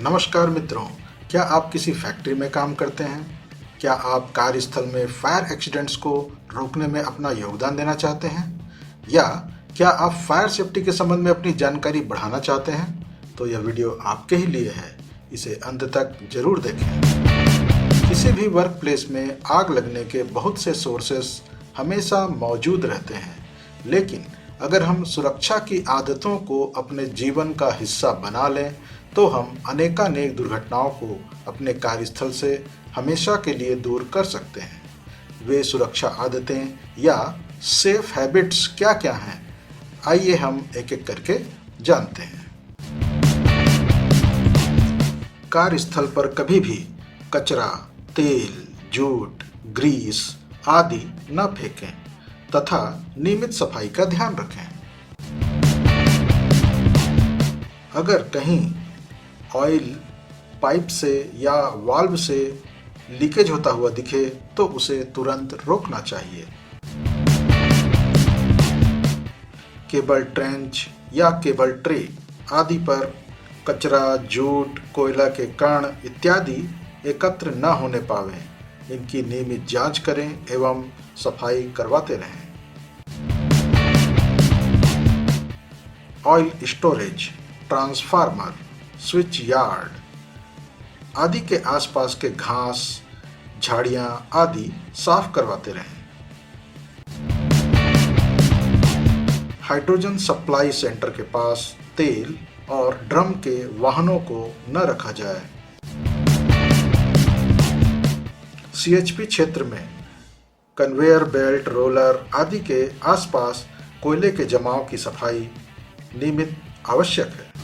नमस्कार मित्रों, क्या आप किसी फैक्ट्री में काम करते हैं? क्या आप कार्यस्थल में फायर एक्सीडेंट्स को रोकने में अपना योगदान देना चाहते हैं? या क्या आप फायर सेफ्टी के संबंध में अपनी जानकारी बढ़ाना चाहते हैं? तो यह वीडियो आपके ही लिए है, इसे अंत तक जरूर देखें। किसी भी वर्क प्लेस में आग लगने के बहुत से सोर्सेस हमेशा मौजूद रहते हैं, लेकिन अगर हम सुरक्षा की आदतों को अपने जीवन का हिस्सा बना लें तो हम अनेकानेक दुर्घटनाओं को अपने कार्यस्थल से हमेशा के लिए दूर कर सकते हैं। वे सुरक्षा आदतें या सेफ हैबिट्स क्या क्या हैं, आइए हम एक एक करके जानते हैं। कार्यस्थल पर कभी भी कचरा, तेल, जूट, ग्रीस आदि न फेंकें तथा नियमित सफाई का ध्यान रखें। अगर कहीं ऑयल पाइप से या वाल्व से लीकेज होता हुआ दिखे तो उसे तुरंत रोकना चाहिए। केबल ट्रेंच या केबल ट्रे आदि पर कचरा, जूट, कोयला के कण इत्यादि एकत्र न होने पावें। इनकी नियमित जांच करें एवं सफाई करवाते रहें। Oil storage, transformer, switch yard आदि के आसपास के घास, झाड़ियां आदि साफ करवाते रहें। हाइड्रोजन सप्लाई सेंटर के पास तेल और ड्रम के वाहनों को न रखा जाए। सीएचपी क्षेत्र में कन्वेयर बेल्ट, रोलर आदि के आसपास कोयले के जमाव की सफाई नियमित आवश्यक है।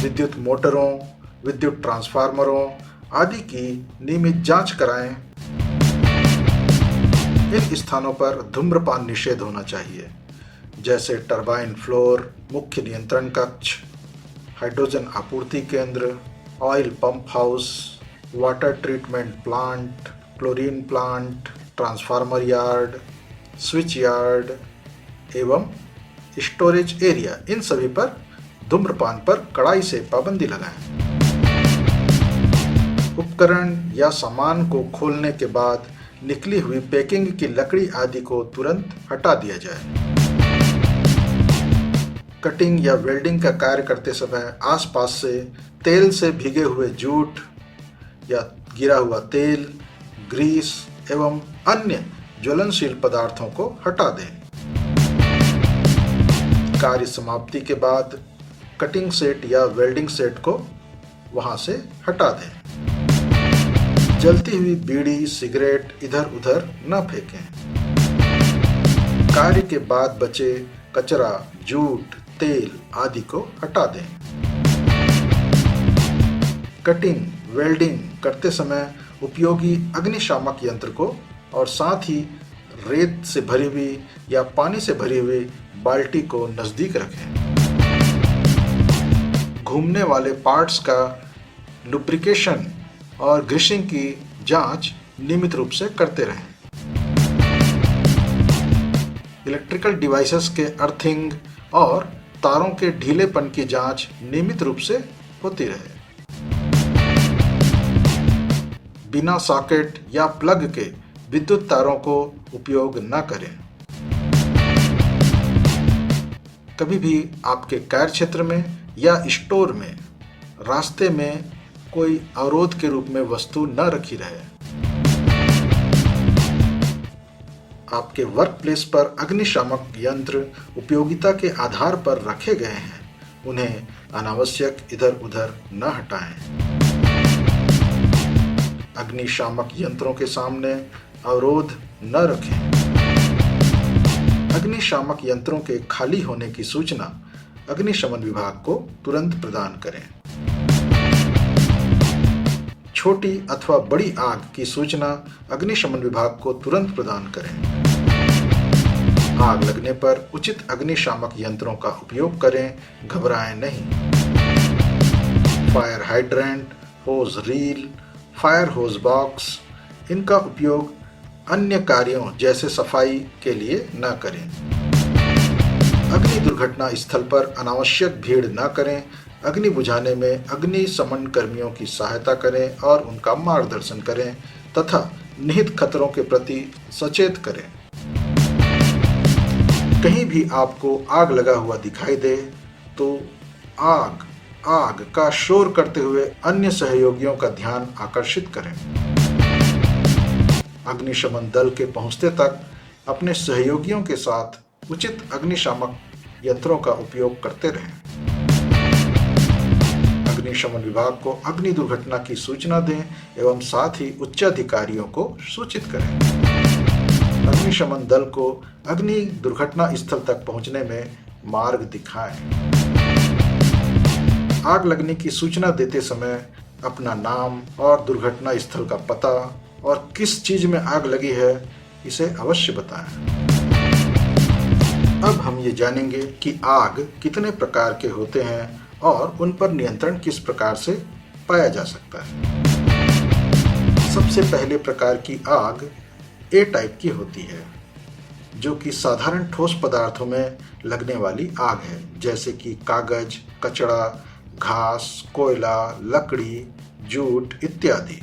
विद्युत मोटरों, विद्युत ट्रांसफार्मरों आदि की नियमित जांच कराएं। इन स्थानों पर धूम्रपान निषेध होना चाहिए, जैसे टरबाइन फ्लोर, मुख्य नियंत्रण कक्ष, हाइड्रोजन आपूर्ति केंद्र, oil pump house, water treatment plant, chlorine plant, transformer yard, switch yard एवं स्टोरेज एरिया, इन सभी पर धूम्रपान पर कड़ाई से पाबंदी लगाएं। उपकरण या सामान को खोलने के बाद निकली हुई पैकिंग की लकड़ी आदि को तुरंत हटा दिया जाए। कटिंग या वेल्डिंग का कार्य करते समय आसपास से तेल से भीगे हुए जूट या गिरा हुआ तेल, ग्रीस एवं अन्य ज्वलनशील पदार्थों को हटा दें। कार्य समाप्ति के बाद कटिंग सेट या वेल्डिंग सेट को वहां से हटा दें। जलती हुई बीड़ी, सिगरेट इधर उधर न फेंकें। कार्य के बाद बचे कचरा, जूट, तेल आदि को हटा दें। कटिंग, वेल्डिंग करते समय उपयोगी अग्निशामक यंत्र को और साथ ही रेत से भरी हुई या पानी से भरी हुई बाल्टी को नजदीक रखें। घूमने वाले पार्ट्स का लुब्रिकेशन और ग्रीसिंग की जांच नियमित रूप से करते रहें। इलेक्ट्रिकल डिवाइसेस के अर्थिंग और तारों के ढीलेपन की जांच नियमित रूप से होती रहे। बिना सॉकेट या प्लग के विद्युत तारों को उपयोग न करें। कभी भी आपके कार्य क्षेत्र में या स्टोर में रास्ते में कोई अवरोध के रूप में वस्तु न रखी रहे। आपके वर्क प्लेस पर अग्निशामक यंत्र उपयोगिता के आधार पर रखे गए हैं, उन्हें अनावश्यक इधर उधर न हटाएं। अग्निशामक यंत्रों के सामने अवरोध न रखें। अग्निशामक यंत्रों के खाली होने की सूचना अग्निशमन विभाग को तुरंत प्रदान करें। छोटी अथवा बड़ी आग की सूचना अग्निशमन विभाग को तुरंत प्रदान करें। आग लगने पर उचित अग्निशामक यंत्रों का उपयोग करें, घबराएं नहीं। फायर हाइड्रेंट, होज रील, फायर होज बॉक्स, इनका उपयोग अन्य कार्यों जैसे सफाई के लिए न करें। अग्नि दुर्घटना स्थल पर अनावश्यक भीड़ न करें। अग्नि बुझाने में अग्निशमन कर्मियों की सहायता करें और उनका मार्गदर्शन करें तथा निहित खतरों के प्रति सचेत करें। कहीं भी आपको आग लगा हुआ दिखाई दे तो आग आग का शोर करते हुए अन्य सहयोगियों का ध्यान आकर्षित करें। अग्निशमन दल के पहुंचते तक अपने सहयोगियों के साथ उचित अग्निशामक यंत्रों का उपयोग करते रहें। अग्निशमन विभाग को अग्नि दुर्घटना की सूचना दें एवं साथ ही उच्चाधिकारियों को सूचित करें। अग्निशमन दल को अग्नि दुर्घटना स्थल तक पहुंचने में मार्ग दिखाएं। आग लगने की सूचना देते समय अपना नाम और दुर्घटना स्थल का पता और किस चीज में आग लगी है इसे अवश्य बताएं। अब हम ये जानेंगे कि आग कितने प्रकार के होते हैं और उन पर नियंत्रण किस प्रकार से पाया जा सकता है। सबसे पहले प्रकार की आग ए टाइप की होती है, जो कि साधारण ठोस पदार्थों में लगने वाली आग है, जैसे कि कागज, कचड़ा, घास, कोयला, लकड़ी, जूट इत्यादि।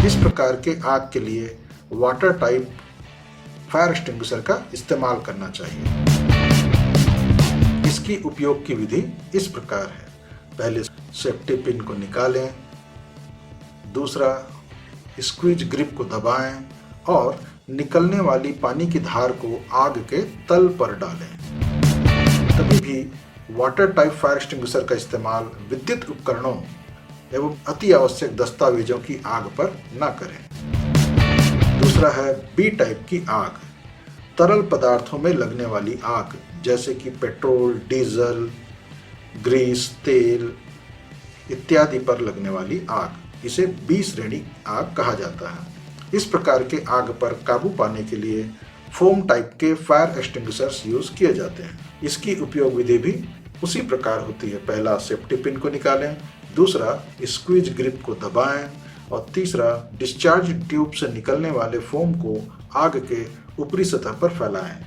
इस प्रकार के आग के लिए वाटर टाइप फायर एक्सटिंग्विशर का इस्तेमाल करना चाहिए। इसकी उपयोग की विधि इस प्रकार है। पहले सेफ्टी पिन को निकालें, दूसरा स्क्वीज ग्रिप को दबाएं और निकलने वाली पानी की धार को आग के तल पर डालें। कभी भी वाटर टाइप फायर एक्सटिंग्विशर का इस्तेमाल विद्युत उपकरणों एवं अति आवश्यक दस्तावेजों की आग पर न करें। दूसरा है बी टाइप की आग, तरल पदार्थों में लगने वाली आग, जैसे कि पेट्रोल, डीजल, ग्रीस, तेल इत्यादि पर लगने वाली आग। इसे बी श्रेणी आग कहा जाता है। इस प्रकार के आग पर काबू पाने के लिए फोम टाइप के फायर एक्सटिंग्विशर्स यूज किए जाते हैं। इसकी उपयोग विधि भी उसी प्रकार होती है। पहला सेफ्टी पिन को निकालें, दूसरा स्क्वीज ग्रिप को दबाएं और तीसरा डिस्चार्ज ट्यूब से निकलने वाले फोम को आग के ऊपरी सतह पर फैलाएं।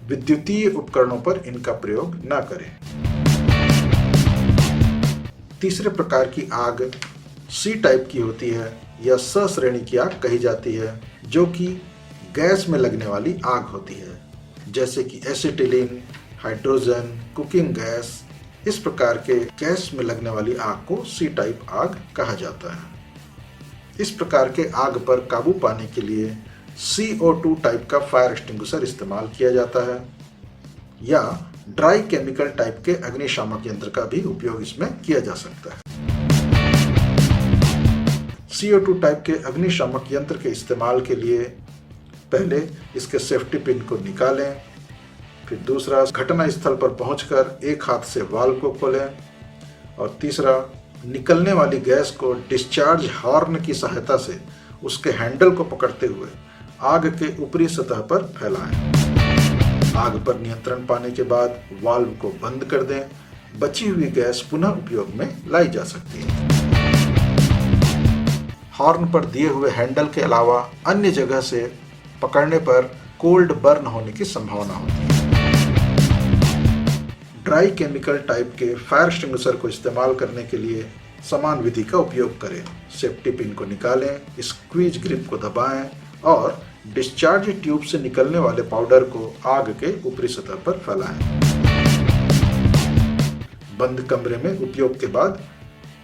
विद्युतीय उपकरणों पर इनका प्रयोग न करें। तीसरे प्रकार की आग सी टाइप की होती है या स श्रेणी की आग कही जाती है, जो कि गैस में लगने वाली आग होती है, जैसे कि एसिटिलीन, हाइड्रोजन, कुकिंग गैस। इस प्रकार के गैस में लगने वाली आग को सी टाइप आग कहा जाता है। इस प्रकार के आग पर काबू पाने के लिए CO2 टाइप का फायर एक्सटिंग्विशर इस्तेमाल किया जाता है या ड्राई केमिकल टाइप के अग्निशामक यंत्र का भी उपयोग इसमें किया जा सकता है। CO2 टाइप के अग्निशामक यंत्र के इस्तेमाल के लिए पहले इसके सेफ्टी पिन को निकालें, फिर दूसरा घटना स्थल पर पहुंचकर एक हाथ से वाल्व को खोलें और तीसरा निकलने वाली गैस को डिस्चार्ज हॉर्न की सहायता से उसके हैंडल को पकड़ते हुए आग के ऊपरी सतह पर फैलाएं। आग पर नियंत्रण पाने के बाद वाल्व को बंद कर दें। बची हुई गैस पुनः उपयोग में लाई जा सकती है। हॉर्न पर दिए हुए हैंडल के अलावा अन्य जगह से पकड़ने पर कोल्ड बर्न होने की संभावना होती है। ड्राई केमिकल टाइप के फायर एक्सटिंग्विशर को इस्तेमाल करने के लिए समान विधि का उपयोग करें। सेफ्टी पिन को निकालें, स्क्वीज ग्रिप को दबाएं और डिस्चार्ज ट्यूब से निकलने वाले पाउडर को आग के ऊपरी सतह पर फैलाएं। बंद कमरे में उपयोग के बाद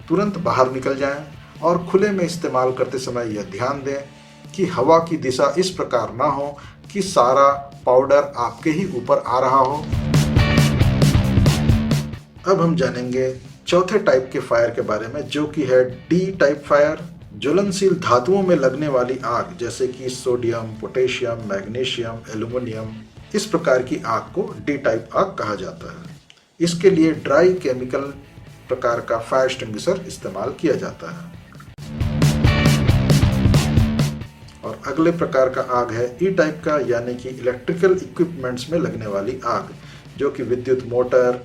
तुरंत बाहर निकल जाएं और खुले में इस्तेमाल करते समय यह ध्यान दें कि हवा की दिशा इस प्रकार ना हो कि सारा पाउडर आपके ही ऊपर आ रहा हो। अब हम जानेंगे चौथे टाइप के फायर के बारे में, जो कि है डी टाइप फायर। ज्वलनशील धातुओं में लगने वाली आग, जैसे कि सोडियम, पोटेशियम, मैग्नीशियम, एल्युमिनियम। इस प्रकार की आग को डी टाइप आग कहा जाता है। इसके लिए ड्राई केमिकल प्रकार का फायर एक्सटिंग्विशर इस्तेमाल किया जाता है। और अगले प्रकार का आग है ई टाइप का, यानी कि इलेक्ट्रिकल इक्विपमेंट्स में लगने वाली आग, जो कि विद्युत मोटर,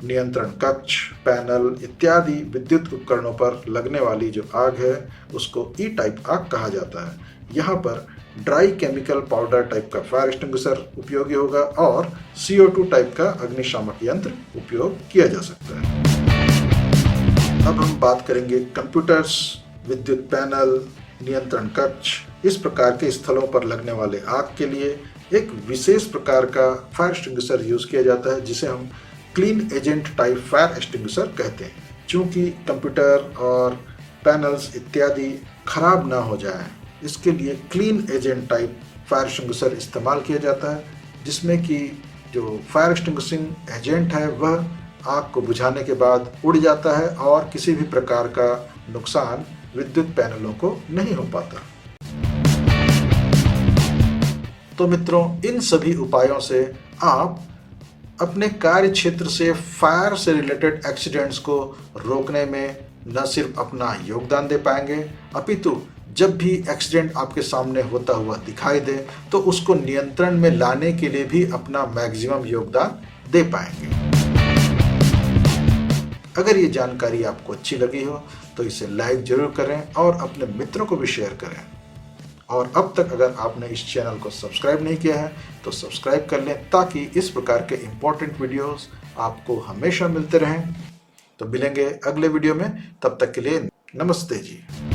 नियंत्रण कक्ष, पैनल इत्यादि विद्युत उपकरणों पर लगने वाली जो आग है उसको ई टाइप आग कहा जाता है। यहाँ पर ड्राई केमिकल पाउडर टाइप का फायर एक्सटिंग्विशर उपयोगी होगा और CO2 टाइप का अग्निशामक यंत्र उपयोग किया जा सकता है। अब हम बात करेंगे कंप्यूटर्स, विद्युत पैनल, नियंत्रण कक्ष, इस प्रकार के स्थलों पर लगने वाले आग के लिए एक विशेष प्रकार का फायर एक्सटिंग्विशर यूज किया जाता है जिसे हम clean agent type fire extinguisher कहते हैं। चूंकि कंप्यूटर और पैनल्स इत्यादि खराब ना हो जाए, इसके लिए clean agent type fire extinguisher इस्तेमाल किया जाता है, जिसमें कि जो फायर एक्सटिंग्विशिंग एजेंट है वह आग को बुझाने के बाद उड़ जाता है और किसी भी प्रकार का नुकसान विद्युत पैनलों को नहीं हो पाता। तो मित्रों, इन सभी उपायों से आप अपने कार्य क्षेत्र से फायर से रिलेटेड एक्सीडेंट्स को रोकने में न सिर्फ अपना योगदान दे पाएंगे, अपितु जब भी एक्सीडेंट आपके सामने होता हुआ दिखाई दे तो उसको नियंत्रण में लाने के लिए भी अपना मैक्सिमम योगदान दे पाएंगे। अगर ये जानकारी आपको अच्छी लगी हो तो इसे लाइक जरूर करें और अपने मित्रों को भी शेयर करें। और अब तक अगर आपने इस चैनल को सब्सक्राइब नहीं किया है तो सब्सक्राइब कर लें ताकि इस प्रकार के इम्पोर्टेंट वीडियोस आपको हमेशा मिलते रहें। तो मिलेंगे अगले वीडियो में, तब तक के लिए नमस्ते जी।